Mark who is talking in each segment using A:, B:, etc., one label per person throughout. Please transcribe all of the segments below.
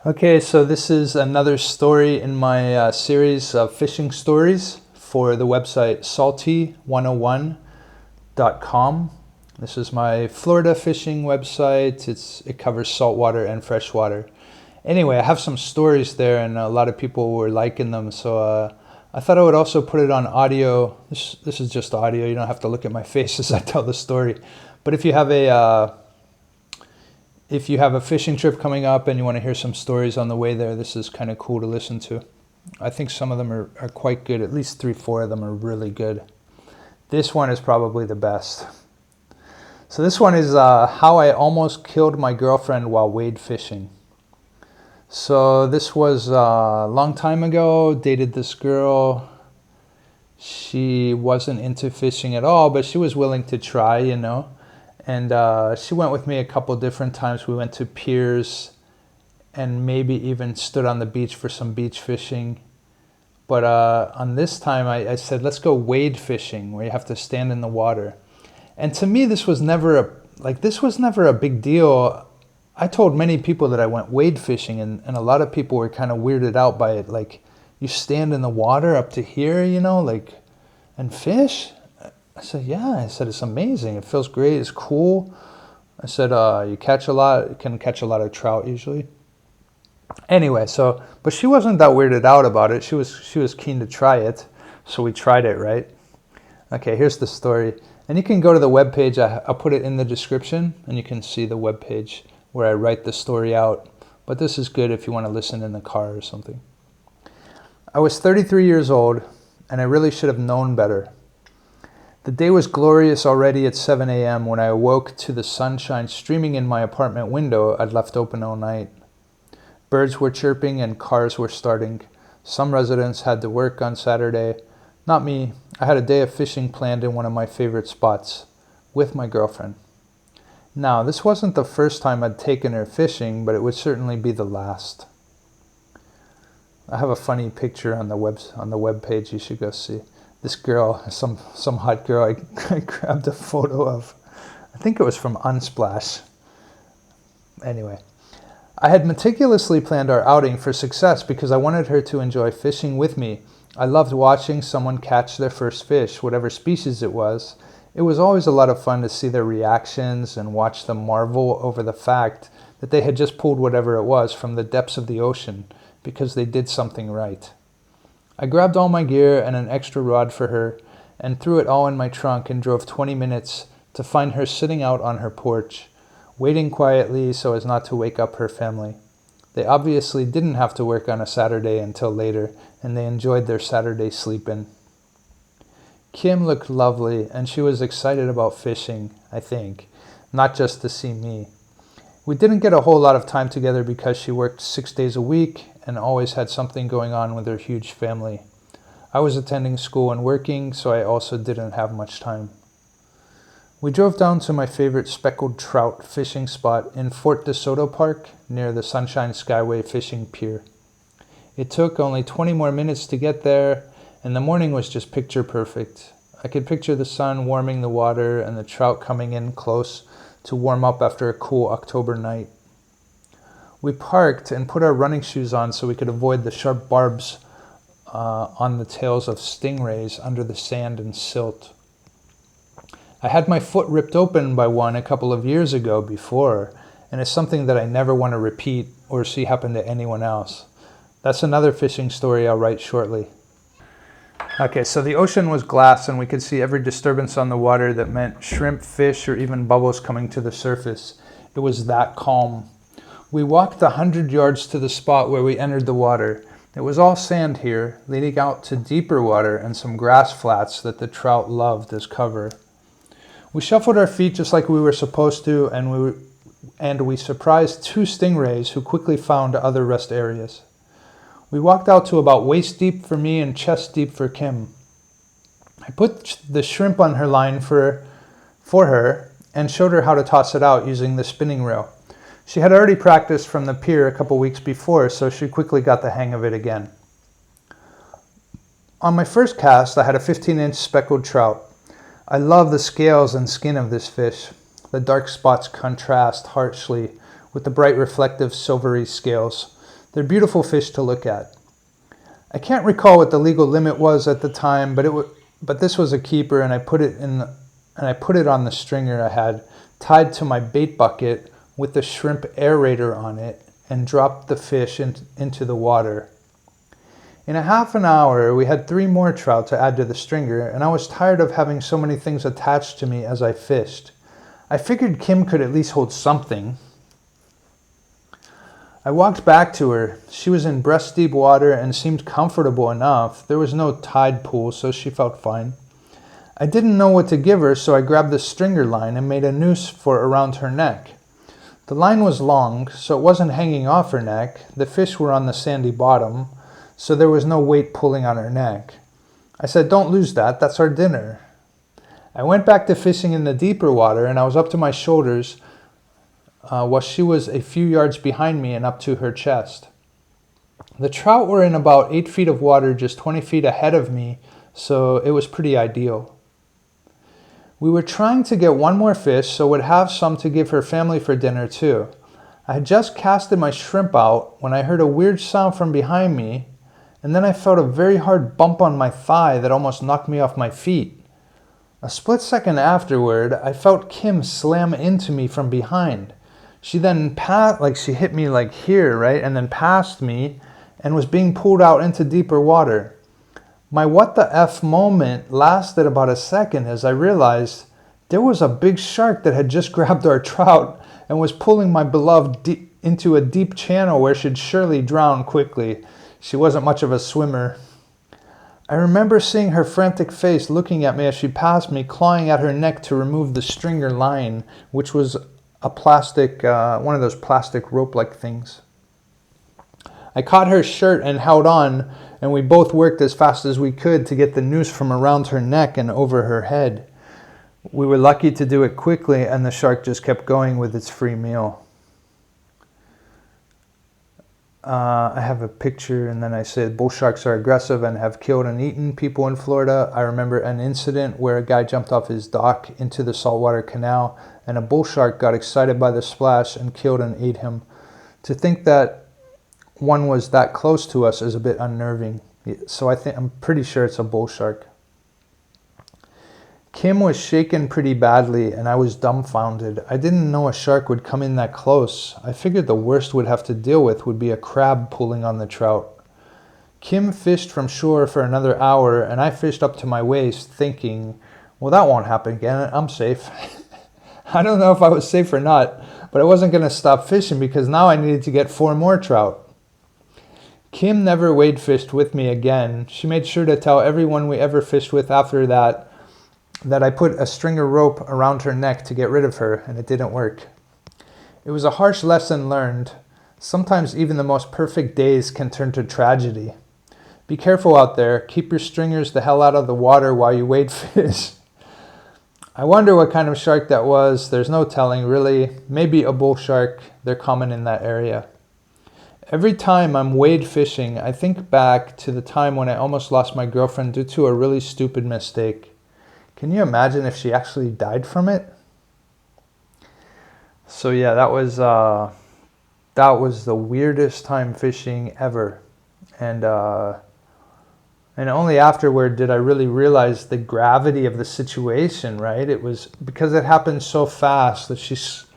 A: Okay, so this is another story in my series of fishing stories for the website Salty101.com. This is my Florida fishing website. It covers saltwater and freshwater. Anyway, I have some stories there, and a lot of people were liking them, so I thought I would also put it on audio. This is just audio. You don't have to look at my face as I tell the story. But if you have a fishing trip coming up and you want to hear some stories on the way there, this is kind of cool to listen to. I think some of them are quite good. At least 3-4 of them are really good. This one is probably the best. So this one is how I almost killed my girlfriend while wade fishing. So this was a long time ago. Dated this girl. She wasn't into fishing at all, but she was willing to try, And she went with me a couple different times. We went to piers and maybe even stood on the beach for some beach fishing. But on this time, I said, let's go wade fishing, where you have to stand in the water. And to me, this was never a big deal. I told many people that I went wade fishing, and a lot of people were kind of weirded out by it. Like, you stand in the water up to here, and fish? I said, yeah. I said, it's amazing. It feels great. It's cool. I said, you can catch a lot of trout usually. Anyway, but she wasn't that weirded out about it. She was keen to try it. So we tried it, right? Okay, here's the story. And you can go to the webpage. I'll put it in the description, and you can see the webpage where I write the story out. But this is good if you want to listen in the car or something. I was 33 years old, and I really should have known better. The day was glorious already at 7 a.m. when I awoke to the sunshine streaming in my apartment window I'd left open all night. Birds were chirping and cars were starting. Some residents had to work on Saturday. Not me. I had a day of fishing planned in one of my favorite spots, with my girlfriend. Now, this wasn't the first time I'd taken her fishing, but it would certainly be the last. I have a funny picture on the web page you should go see. This girl, some hot girl I grabbed a photo of. I think it was from Unsplash. Anyway, I had meticulously planned our outing for success because I wanted her to enjoy fishing with me. I loved watching someone catch their first fish, whatever species it was. It was always a lot of fun to see their reactions and watch them marvel over the fact that they had just pulled whatever it was from the depths of the ocean because they did something right. I grabbed all my gear and an extra rod for her and threw it all in my trunk and drove 20 minutes to find her sitting out on her porch, waiting quietly so as not to wake up her family. They obviously didn't have to work on a Saturday until later, and they enjoyed their Saturday sleep-in. Kim looked lovely, and she was excited about fishing, I think, not just to see me. We didn't get a whole lot of time together because she worked 6 days a week and always had something going on with her huge family. I was attending school and working, so I also didn't have much time. We drove down to my favorite speckled trout fishing spot in Fort DeSoto Park near the Sunshine Skyway fishing pier. It took only 20 more minutes to get there, and the morning was just picture perfect. I could picture the sun warming the water and the trout coming in close to warm up after a cool October night. We parked and put our running shoes on so we could avoid the sharp barbs on the tails of stingrays under the sand and silt. I had my foot ripped open by one a couple of years ago before, and it's something that I never want to repeat or see happen to anyone else. That's another fishing story I'll write shortly. Okay, so the ocean was glass and we could see every disturbance on the water that meant shrimp, fish, or even bubbles coming to the surface. It was that calm. We walked 100 yards to the spot where we entered the water. It was all sand here, leading out to deeper water and some grass flats that the trout loved as cover. We shuffled our feet just like we were supposed to, and we surprised 2 stingrays who quickly found other rest areas. We walked out to about waist deep for me and chest deep for Kim. I put the shrimp on her line for her and showed her how to toss it out using the spinning reel. She had already practiced from the pier a couple weeks before, so she quickly got the hang of it again. On my first cast, I had a 15-inch speckled trout. I love the scales and skin of this fish. The dark spots contrast harshly with the bright reflective silvery scales. They're beautiful fish to look at. I can't recall what the legal limit was at the time, but this was a keeper, and I put it on the stringer I had tied to my bait bucket with the shrimp aerator on it, and dropped the fish into the water. In a half an hour, we had 3 more trout to add to the stringer, and I was tired of having so many things attached to me as I fished. I figured Kim could at least hold something. I walked back to her. She was in breast-deep water and seemed comfortable enough. There was no tide pool, so she felt fine. I didn't know what to give her, so I grabbed the stringer line and made a noose for around her neck. The line was long, so it wasn't hanging off her neck. The fish were on the sandy bottom, so there was no weight pulling on her neck. I said, "Don't lose that, that's our dinner." I went back to fishing in the deeper water, and I was up to my shoulders while she was a few yards behind me and up to her chest. The trout were in about 8 feet of water, just 20 feet ahead of me, so it was pretty ideal. We were trying to get 1 more fish, so would have some to give her family for dinner too. I had just casted my shrimp out when I heard a weird sound from behind me, and then I felt a very hard bump on my thigh that almost knocked me off my feet. A split second afterward, I felt Kim slam into me from behind. She then she hit me like here, right? And then passed me and was being pulled out into deeper water. My what the F moment lasted about a second as I realized there was a big shark that had just grabbed our trout and was pulling my beloved into a deep channel where she'd surely drown quickly. She wasn't much of a swimmer. I remember seeing her frantic face looking at me as she passed me, clawing at her neck to remove the stringer line, which was a plastic, one of those plastic rope-like things. I caught her shirt and held on, and we both worked as fast as we could to get the noose from around her neck and over her head. We were lucky to do it quickly, and the shark just kept going with its free meal. I have a picture, and then I said bull sharks are aggressive and have killed and eaten people in Florida. I remember an incident where a guy jumped off his dock into the saltwater canal, and a bull shark got excited by the splash and killed and ate him. To think that one was that close to us is a bit unnerving. So I'm pretty sure it's a bull shark. Kim was shaken pretty badly, and I was dumbfounded. I didn't know a shark would come in that close. I figured the worst we'd have to deal with would be a crab pulling on the trout. Kim fished from shore for another hour, and I fished up to my waist thinking, well, that won't happen again. I'm safe. I don't know if I was safe or not, but I wasn't going to stop fishing because now I needed to get 4 more trout. Kim never wade fished with me again. She made sure to tell everyone we ever fished with after that I put a stringer rope around her neck to get rid of her, and it didn't work. It was a harsh lesson learned. Sometimes even the most perfect days can turn to tragedy. Be careful out there. Keep your stringers the hell out of the water while you wade fish. I wonder what kind of shark that was. There's no telling, really. Maybe a bull shark. They're common in that area. Every time I'm wade fishing, I think back to the time when I almost lost my girlfriend due to a really stupid mistake. Can you imagine if she actually died from it? So yeah, that was the weirdest time fishing ever, and only afterward did I really realize the gravity of the situation. Right? It was because it happened so fast that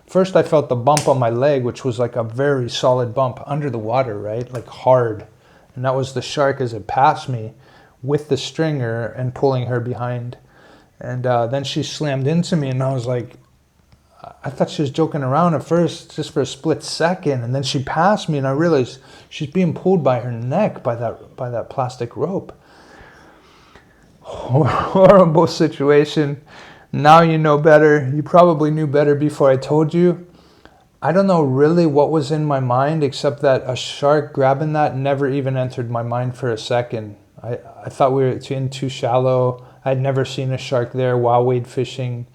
A: first I felt the bump on my leg, which was like a very solid bump under the water, right? Like hard, and that was the shark as it passed me with the stringer and pulling her behind. And then she slammed into me, and I was like, I thought she was joking around at first, just for a split second, and then she passed me, and I realized she's being pulled by her neck by that plastic rope. Horrible situation. Now you know better. You probably knew better before I told you. I don't know really what was in my mind, except that a shark grabbing that never even entered my mind for a second. I thought we were in too shallow. I'd never seen a shark there while wade fishing.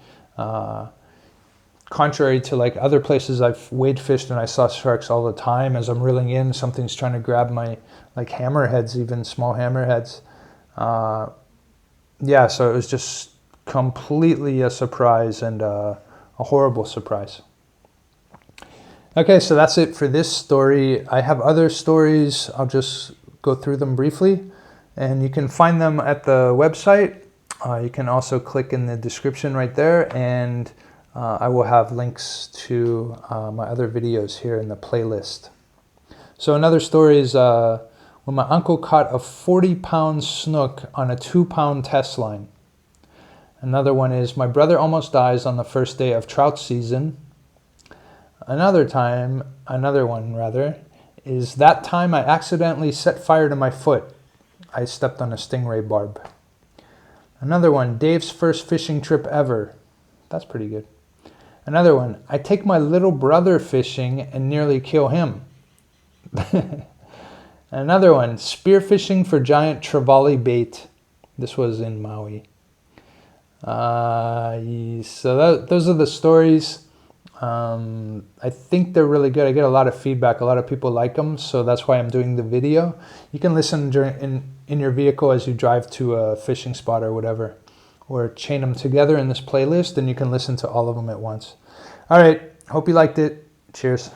A: Contrary to like other places I've wade fished and I saw sharks all the time. As I'm reeling in, something's trying to grab my like hammerheads, even small hammerheads. Yeah, so it was just completely a surprise, and a horrible surprise. Okay, so that's it for this story. I have other stories. I'll just go through them briefly, and you can find them at the website. You can also click in the description right there, and I will have links to my other videos here in the playlist. So another story is when my uncle caught a 40-pound snook on a 2-pound test line. Another one is my brother almost dies on the first day of trout season. Another one is that time I accidentally set fire to my foot. I stepped on a stingray barb. Another one, Dave's first fishing trip ever. That's pretty good. Another one, I take my little brother fishing and nearly kill him. Another one, spearfishing for giant trevally bait. This was in Maui. So those are the stories. I think they're really good. I get a lot of feedback. A lot of people like them, so that's why I'm doing the video. You can listen in your vehicle as you drive to a fishing spot or whatever, or chain them together in this playlist, and you can listen to all of them at once. All right, hope you liked it. Cheers.